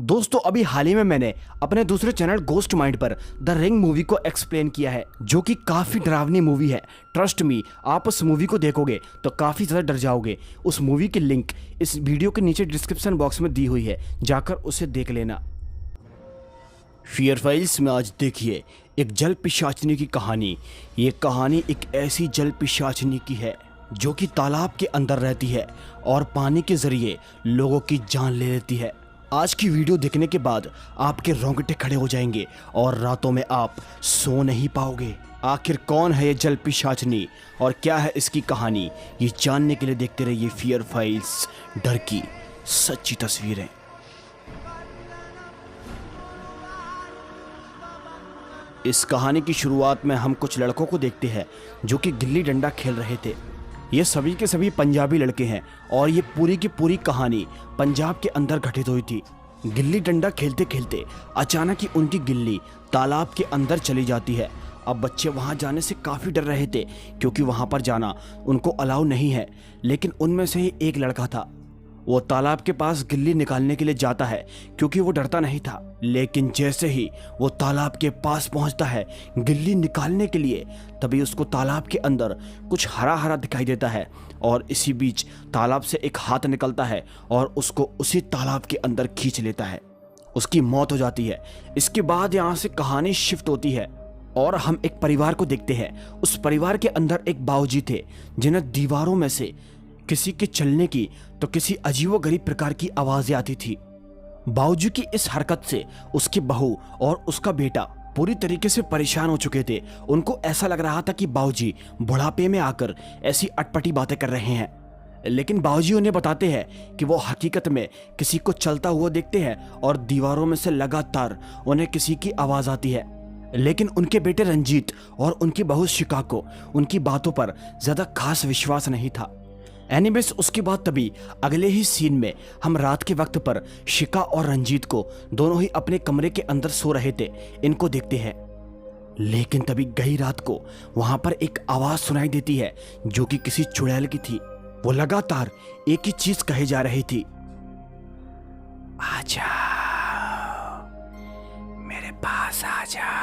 दोस्तों अभी हाल ही में मैंने अपने दूसरे चैनल गोस्ट माइंड पर द रिंग मूवी को एक्सप्लेन किया है, जो कि काफ़ी डरावनी मूवी है। ट्रस्ट मी, आप उस मूवी को देखोगे तो काफ़ी ज़्यादा डर जाओगे। उस मूवी की लिंक इस वीडियो के नीचे डिस्क्रिप्शन बॉक्स में दी हुई है, जाकर उसे देख लेना। फियर फाइल्स में आज देखिए एक जल पिशाचनी की कहानी। ये कहानी एक ऐसी जल पिशाचनी की है जो कि तालाब के अंदर रहती है और पानी के जरिए लोगों की जान ले लेती है। आज की वीडियो देखने के बाद आपके रोंगटे खड़े हो जाएंगे और रातों में आप सो नहीं पाओगे। आखिर कौन है ये जल पिशाचनी और क्या है इसकी कहानी, ये जानने के लिए देखते रहिए फियर फाइल्स, डर की सच्ची तस्वीरें। इस कहानी की शुरुआत में हम कुछ लड़कों को देखते हैं जो कि गिल्ली डंडा खेल रहे थे। ये सभी के सभी पंजाबी लड़के हैं और ये पूरी की पूरी कहानी पंजाब के अंदर घटित हुई थी। गिल्ली डंडा खेलते खेलते अचानक ही उनकी गिल्ली तालाब के अंदर चली जाती है। अब बच्चे वहां जाने से काफ़ी डर रहे थे क्योंकि वहां पर जाना उनको अलाउ नहीं है, लेकिन उनमें से ही एक लड़का था। वो तालाब के पास गिल्ली निकालने के लिए जाता है क्योंकि वो डरता नहीं था, लेकिन जैसे ही वो तालाब के पास पहुंचता है गिल्ली निकालने के लिए, तभी उसको तालाब के अंदर कुछ हरा हरा दिखाई देता है और इसी बीच तालाब से एक हाथ निकलता है और उसको उसी तालाब के अंदर खींच लेता है। उसकी मौत हो जाती है। इसके बाद यहाँ से कहानी शिफ्ट होती है और हम एक परिवार को देखते हैं। उस परिवार के अंदर एक बाबूजी थे जिन्हें दीवारों में से किसी के चलने की तो किसी अजीबोगरीब प्रकार की आवाजें आती थी। बाबूजी की इस हरकत से उसकी बहू और उसका बेटा पूरी तरीके से परेशान हो चुके थे। उनको ऐसा लग रहा था कि बाबूजी बुढ़ापे में आकर ऐसी अटपटी बातें कर रहे हैं, लेकिन बाबूजी उन्हें बताते हैं कि वो हकीकत में किसी को चलता हुआ देखते हैं और दीवारों में से लगातार उन्हें किसी की आवाज आती है। लेकिन उनके बेटे रंजीत और उनकी बहू शिका को उनकी बातों पर ज्यादा खास विश्वास नहीं था। एनिमेस उसके बाद तभी अगले ही सीन में हम रात के वक्त पर शिका और रंजीत को दोनों ही अपने कमरे के अंदर सो रहे थे, इनको देखते हैं। लेकिन तभी गई रात को वहां पर एक आवाज सुनाई देती है जो कि किसी चुड़ैल की थी। वो लगातार एक ही चीज कहे जा रही थी, आजा मेरे पास आजा।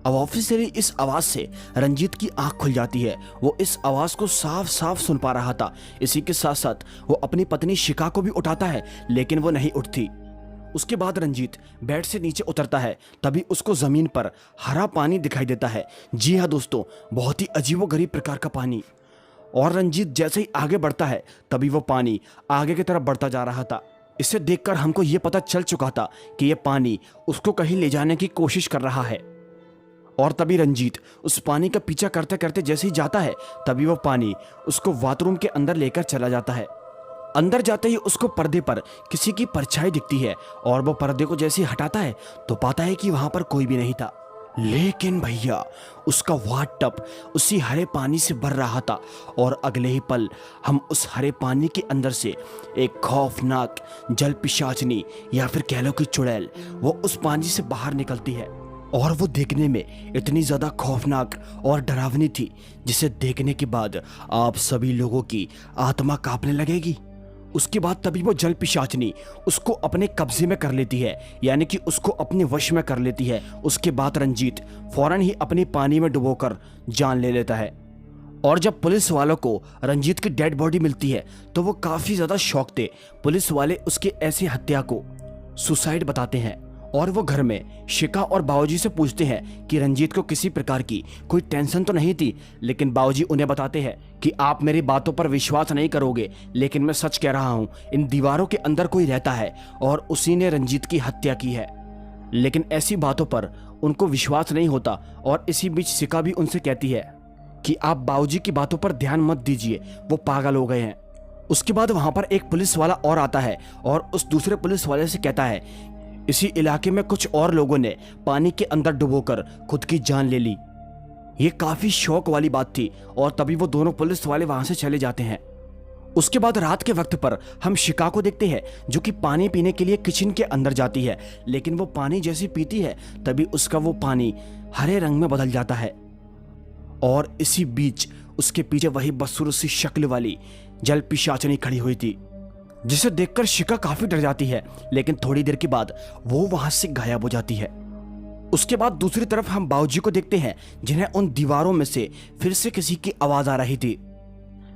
अब ऑफिशियली इस आवाज से रंजीत की आंख खुल जाती है। वो इस आवाज को साफ साफ सुन पा रहा था। इसी के साथ साथ वो अपनी पत्नी शिका को भी उठाता है, लेकिन वो नहीं उठती। उसके बाद रंजीत बेड से नीचे उतरता है, तभी उसको जमीन पर हरा पानी दिखाई देता है। जी हाँ दोस्तों, बहुत ही अजीबोगरीब प्रकार का पानी। और रंजीत जैसे ही आगे बढ़ता है तभी वो पानी आगे की तरफ बढ़ता जा रहा था। इसे देखकर हमको ये पता चल चुका था कि यह पानी उसको कहीं ले जाने की कोशिश कर रहा है। और तभी रंजीत उस पानी का पीछा करते करते जैसे ही जाता है तभी वो पानी उसको बाथरूम के अंदर लेकर चला जाता है। अंदर जाते ही उसको पर्दे पर किसी की परछाई दिखती है और वो पर्दे को जैसे ही हटाता है तो पाता है कि वहां पर कोई भी नहीं था। लेकिन भैया, उसका वाट टब उसी हरे पानी से भर रहा था और अगले ही पल हम उस हरे पानी के अंदर से एक खौफनाक जल पिशाचनी या फिर कह लो कि चुड़ैल वो उस पानी से बाहर निकलती है। और वो देखने में इतनी ज़्यादा खौफनाक और डरावनी थी जिसे देखने के बाद आप सभी लोगों की आत्मा कांपने लगेगी। उसके बाद तभी वो जल पिशाचनी उसको अपने कब्जे में कर लेती है, यानी कि उसको अपने वश में कर लेती है। उसके बाद रंजीत फौरन ही अपनी पानी में डुबोकर जान ले लेता है। और जब पुलिस वालों को रंजीत की डेड बॉडी मिलती है तो वो काफ़ी ज़्यादा शॉक थे। पुलिस वाले उसके ऐसी हत्या को सुसाइड बताते हैं और वो घर में शिका और बाबूजी से पूछते हैं कि रंजीत को किसी प्रकार की कोई टेंशन तो नहीं थी, लेकिन बाबूजी उन्हें बताते हैं कि आप मेरी बातों पर विश्वास नहीं करोगे, लेकिन मैं सच कह रहा हूँ, इन दीवारों के अंदर कोई रहता है और उसी ने रंजीत की हत्या की है। लेकिन ऐसी बातों पर उनको विश्वास नहीं होता और इसी बीच शिका भी उनसे कहती है कि आप बाबूजी की बातों पर ध्यान मत दीजिए, वो पागल हो गए हैं। उसके बाद वहां पर एक पुलिस वाला और आता है और उस दूसरे पुलिस वाले से कहता है इसी इलाके में कुछ और लोगों ने पानी के अंदर डुबोकर खुद की जान ले ली। ये काफी शौक वाली बात थी और तभी वो दोनों पुलिस वाले वहां से चले जाते हैं। उसके बाद रात के वक्त पर हम शिका को देखते हैं जो कि पानी पीने के लिए किचन के अंदर जाती है, लेकिन वो पानी जैसी पीती है तभी उसका वो पानी हरे रंग में बदल जाता है। और इसी बीच उसके पीछे वही बदसूरत सी शक्ल वाली जल पिशाचनी खड़ी हुई थी। जिसे देखकर शिका काफी डर जाती है, लेकिन थोड़ी देर के बाद वो वहां से गायब हो जाती है। उसके बाद दूसरी तरफ हम बाऊजी को देखते हैं, जिन्हें उन दीवारों में से फिर से किसी की आवाज आ रही थी।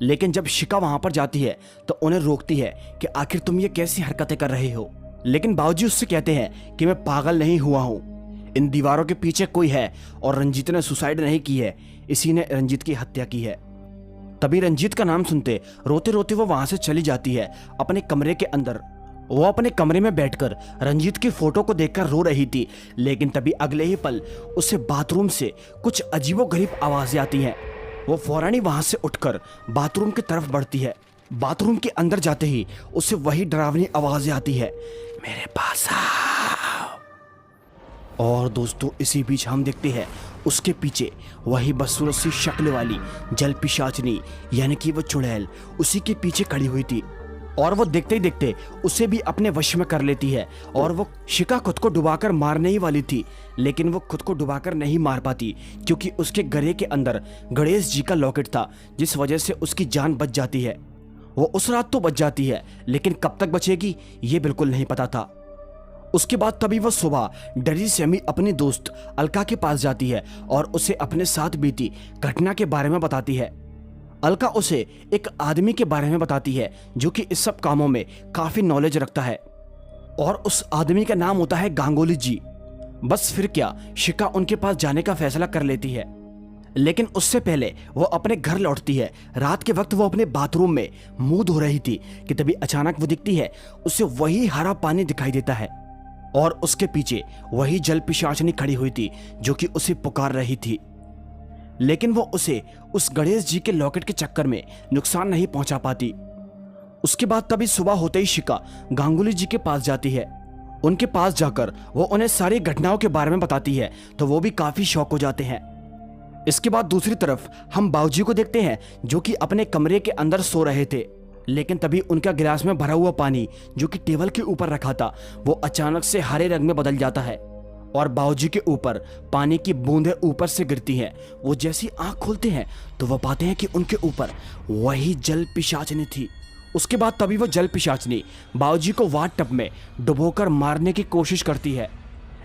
लेकिन जब शिका वहां पर जाती है तो उन्हें रोकती है कि आखिर तुम ये कैसी हरकतें कर रहे हो। लेकिन बाऊजी उससे कहते हैं कि मैं पागल नहीं हुआ हूं, इन दीवारों के पीछे कोई है और रंजीत ने सुसाइड नहीं की है, इसी ने रंजीत की हत्या की है। तभी रंजीत का नाम सुनते रोते रोते वो वहां से चली जाती है अपने कमरे के अंदर। वो अपने कमरे में बैठकर रंजीत की फोटो को देखकर रो रही थी, लेकिन तभी अगले ही पल उसे बाथरूम से कुछ अजीबोगरीब आवाजें आती हैं। वो फौरन ही वहां से उठकर बाथरूम की तरफ बढ़ती है। बाथरूम के अंदर जाते ही उसे वही डरावनी आवाजें आती है, मेरे पास आओ। और दोस्तों इसी बीच हम देखते हैं उसके पीछे वही बदसूरत सी शक्ल वाली जल पिशाचनी यानी कि वो चुड़ैल उसी के पीछे खड़ी हुई थी। और वो देखते ही देखते उसे भी अपने वश में कर लेती है। और वो शिका खुद को डुबाकर मारने ही वाली थी, लेकिन वो खुद को डुबाकर नहीं मार पाती क्योंकि उसके गले के अंदर गणेश जी का लॉकेट था, जिस वजह से उसकी जान बच जाती है। वो उस रात तो बच जाती है, लेकिन कब तक बचेगी ये बिल्कुल नहीं पता था। उसके बाद तभी वो सुबह डरी सहमी अपनी दोस्त अलका के पास जाती है और उसे अपने साथ बीती घटना के बारे में बताती है। अलका उसे एक आदमी के बारे में बताती है जो कि इस सब कामों में काफी नॉलेज रखता है, और उस आदमी का नाम होता है गांगुली जी। बस फिर क्या, शिका उनके पास जाने का फैसला कर लेती है। लेकिन उससे पहले वो अपने घर लौटती है। रात के वक्त वो अपने बाथरूम में मुंह धो रही थी कि तभी अचानक वो दिखती है, उसे वही हरा पानी दिखाई देता है और उसके पीछे वही जल पिशाचनी खड़ी हुई थी जो कि उसे पुकार रही थी। लेकिन वो उसे उस गणेश जी के लॉकेट के चक्कर में नुकसान नहीं पहुंचा पाती। उसके बाद तभी सुबह होते ही शिका गांगुली जी के पास जाती है। उनके पास जाकर वो उन्हें सारी घटनाओं के बारे में बताती है तो वो भी काफी शॉक हो जाते हैं। इसके बाद दूसरी तरफ हम बाऊजी को देखते हैं जो कि अपने कमरे के अंदर सो रहे थे। लेकिन तभी उनका गिलास में भरा हुआ पानी जो कि टेबल के ऊपर रखा था वो अचानक से हरे रंग में बदल जाता है और बाऊजी के ऊपर पानी की बूंदें ऊपर से गिरती हैं। वो जैसी आंख खोलते हैं तो वो पाते हैं कि उनके ऊपर वही जल पिशाचनी थी। उसके बाद तभी वो जल पिशाचनी बाऊजी को वाट टब में डुबोकर मारने की कोशिश करती है।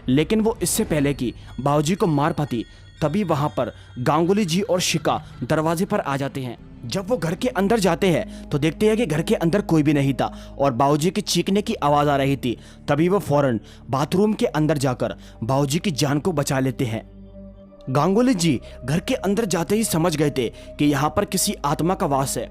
लेकिन वो इससे पहले कि बाऊजी को मार पाती तभी वहां पर गांगुली जी और शिका दरवाजे पर आ जाते हैं। जब वो घर के अंदर जाते हैं तो देखते हैं कि घर के अंदर कोई भी नहीं था और बाऊजी के चीखने की आवाज आ रही थी। तभी वो फौरन बाथरूम के अंदर जाकर बाऊजी की जान को बचा लेते हैं। गांगुली जी घर के अंदर जाते ही समझ गए थे कि यहाँ पर किसी आत्मा का वास है।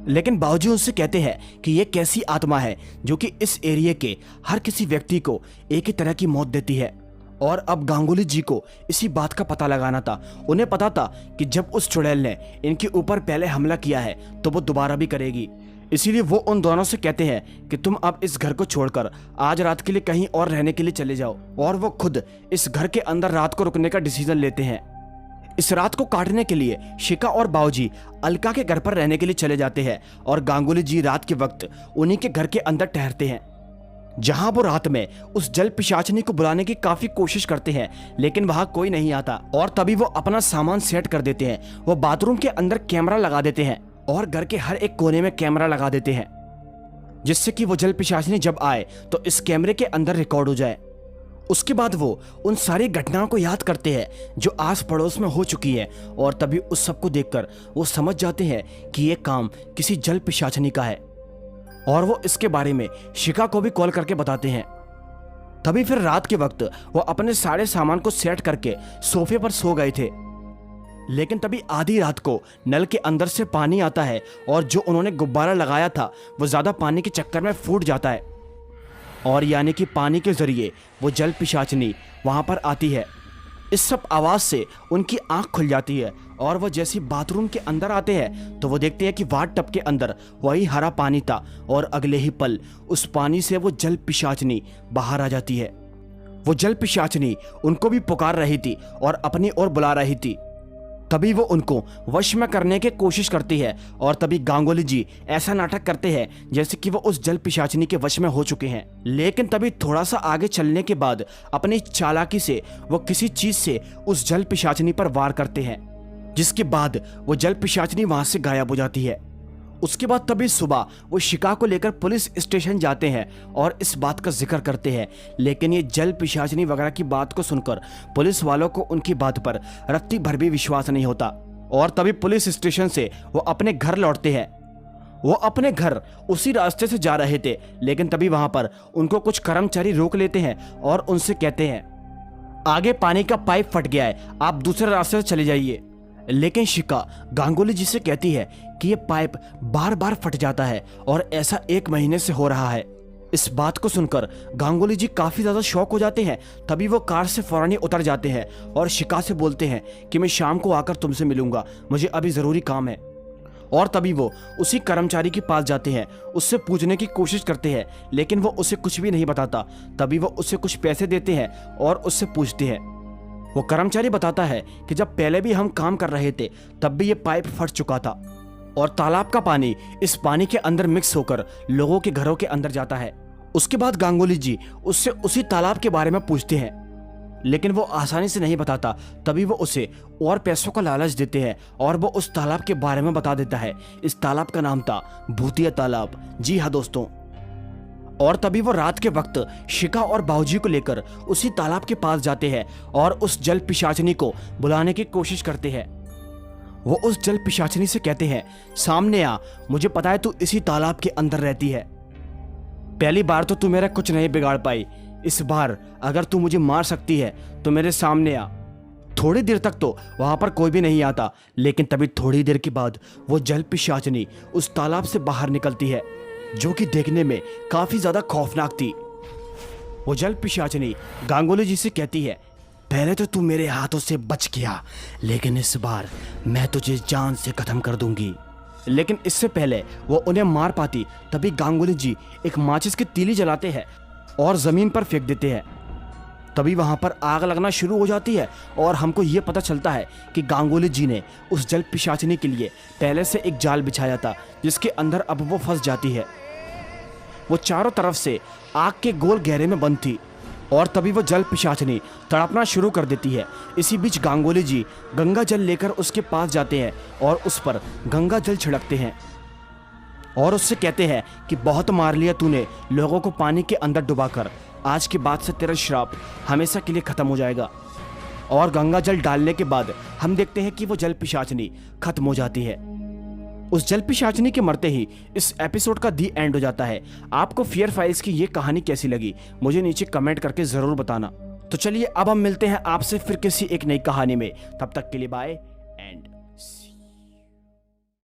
लेकिन बाऊजी उनसे कहते हैं कि ये कैसी आत्मा है जो कि इस एरिया के हर किसी व्यक्ति को एक ही तरह की मौत देती है। और अब गांगुली जी को इसी बात का पता लगाना था। उन्हें पता था कि जब उस चुड़ैल ने इनके ऊपर पहले हमला किया है तो वो दोबारा भी करेगी। इसीलिए वो उन दोनों से कहते हैं कि तुम अब इस घर को छोड़कर आज रात के लिए कहीं और रहने के लिए चले जाओ। और वो खुद इस घर के अंदर रात को रुकने का डिसीजन लेते हैं। इस रात को काटने के लिए शिका और बाऊजी अलका के घर पर रहने के लिए चले जाते हैं और गांगुली जी रात के वक्त उन्हीं के घर के अंदर ठहरते हैं, जहां वो रात में उस जल पिशाचनी को बुलाने की काफी कोशिश करते हैं लेकिन वहां कोई नहीं आता। और तभी वो अपना सामान सेट कर देते हैं। वो बाथरूम के अंदर कैमरा लगा देते हैं और घर के हर एक कोने में कैमरा लगा देते हैं, जिससे कि वो जल पिशाचनी जब आए तो इस कैमरे के अंदर रिकॉर्ड हो जाए। उसके बाद वो उन सारी घटनाओं को याद करते हैं जो आस पड़ोस में हो चुकी है और तभी उस सब को देखकर वो समझ जाते हैं कि ये काम किसी जल पिशाचनी का है और वो इसके बारे में शिका को भी कॉल करके बताते हैं। तभी फिर रात के वक्त वो अपने सारे सामान को सेट करके सोफे पर सो गए थे। लेकिन तभी आधी रात को नल के अंदर से पानी आता है और जो उन्होंने गुब्बारा लगाया था वो ज्यादा पानी के चक्कर में फूट जाता है और यानी कि पानी के जरिए वो जल पिशाचनी वहां पर आती है। इस सब आवाज से उनकी आंख खुल जाती है और वो जैसे बाथरूम के अंदर आते हैं तो वो देखते हैं कि वाट टब के अंदर वही हरा पानी था और अगले ही पल उस पानी से वो जल पिशाचनी बाहर आ जाती है। वो जल पिशाचनी उनको भी पुकार रही थी और अपनी ओर बुला रही थी। तभी वो उनको वश में करने की कोशिश करती है और तभी गांगुली जी ऐसा नाटक करते हैं जैसे कि वो उस जल पिशाचनी के वश में हो चुके हैं। लेकिन तभी थोड़ा सा आगे चलने के बाद अपनी चालाकी से वो किसी चीज से उस जल पिशाचनी पर वार करते हैं, जिसके बाद वो जल पिशाचनी वहां से गायब हो जाती है। उसके बाद तभी सुबह वो शिका को लेकर पुलिस स्टेशन जाते हैं और इस बात का जिक्र करते हैं, लेकिन ये जल पिशाचनी वगैरह की बात को सुनकर पुलिस वालों को उनकी बात पर रत्ती भर भी विश्वास नहीं होता। और तभी पुलिस स्टेशन से वो अपने घर लौटते हैं। वो अपने घर उसी रास्ते से जा रहे थे, लेकिन तभी वहां पर उनको कुछ कर्मचारी रोक लेते हैं और उनसे कहते हैं आगे पानी का पाइप फट गया है, आप दूसरे रास्ते से चले जाइए। लेकिन शिका गांगुली जी से कहती है कि ये पाइप बार बार फट जाता है और ऐसा 1 महीने से हो रहा है। इस बात को सुनकर गांगुली जी काफी ज्यादा शॉक हो जाते हैं। तभी वो कार से फौरन ही उतर जाते हैं और शिका से बोलते हैं कि मैं शाम को आकर तुमसे मिलूंगा, मुझे अभी जरूरी काम है। और तभी वो उसी कर्मचारी के पास जाते हैं, उससे पूछने की कोशिश करते हैं, लेकिन वो उसे कुछ भी नहीं बताता। तभी वो उसे कुछ पैसे देते हैं और उससे पूछते हैं। वो कर्मचारी बताता है कि जब पहले भी हम काम कर रहे थे तब भी ये पाइप फट चुका था और तालाब का पानी इस पानी के अंदर मिक्स होकर लोगों के घरों के अंदर जाता है। उसके बाद गांगुली जी उससे उसी तालाब के बारे में पूछते हैं, लेकिन वो आसानी से नहीं बताता। तभी वो उसे और पैसों का लालच देते हैं और वो उस तालाब के बारे में बता देता है। इस तालाब का नाम था भूतिया तालाब। जी हाँ दोस्तों। और तभी वो रात के वक्त शिका और बाऊजी को लेकर उसी तालाब के पास जाते हैं और उस जल पिशाचनी को बुलाने की कोशिश करते हैं। वो उस जल पिशाचनी से कहते हैं सामने आ, मुझे पता है तू इसी तालाब के अंदर रहती है। पहली बार तो तू मेरा कुछ नहीं बिगाड़ पाई, इस बार अगर तू मुझे मार सकती है तो मेरे सामने आ। थोड़ी देर तक तो वहां पर कोई भी नहीं आता, लेकिन तभी थोड़ी देर के बाद वो जल पिशाचनी उस तालाब से बाहर निकलती है, जो कि देखने में काफी ज्यादा खौफनाक थी। वो जल पिशाचनी गांगुली जी से कहती है पहले तो तू मेरे हाथों से बच गया, लेकिन इस बार मैं तुझे जान से खत्म कर दूंगी। लेकिन इससे पहले वो उन्हें मार पाती, तभी गांगुली जी एक माचिस की तीली जलाते हैं और जमीन पर फेंक देते हैं। तभी वहां पर आग लगना शुरू हो जाती है और हमको ये पता चलता है कि गांगुली जी ने उस जल पिशाचनी के लिए पहले से एक जाल बिछाया था, जिसके अंदर अब वो फंस जाती है। वो चारों तरफ से आग के गोल घेरे में बंद थी और तभी वो जल पिशाचनी तड़पना शुरू कर देती है। इसी बीच गांगुली जी गंगा जल लेकर उसके पास जाते हैं और उस पर गंगा जल छिड़कते हैं और उससे कहते हैं कि बहुत मार लिया तूने लोगों को पानी के अंदर डुबाकर, आज के बाद से तेरा श्राप हमेशा के लिए खत्म हो जाएगा। और गंगा जल डालने के बाद हम देखते हैं कि वो जल पिशाचनी खत्म हो जाती है। उस जल पिशाचनी के मरते ही इस एपिसोड का दी एंड हो जाता है। आपको फियर फाइल्स की ये कहानी कैसी लगी मुझे नीचे कमेंट करके जरूर बताना। तो चलिए अब हम मिलते हैं आपसे फिर किसी एक नई कहानी में, तब तक के लिए बाय एंड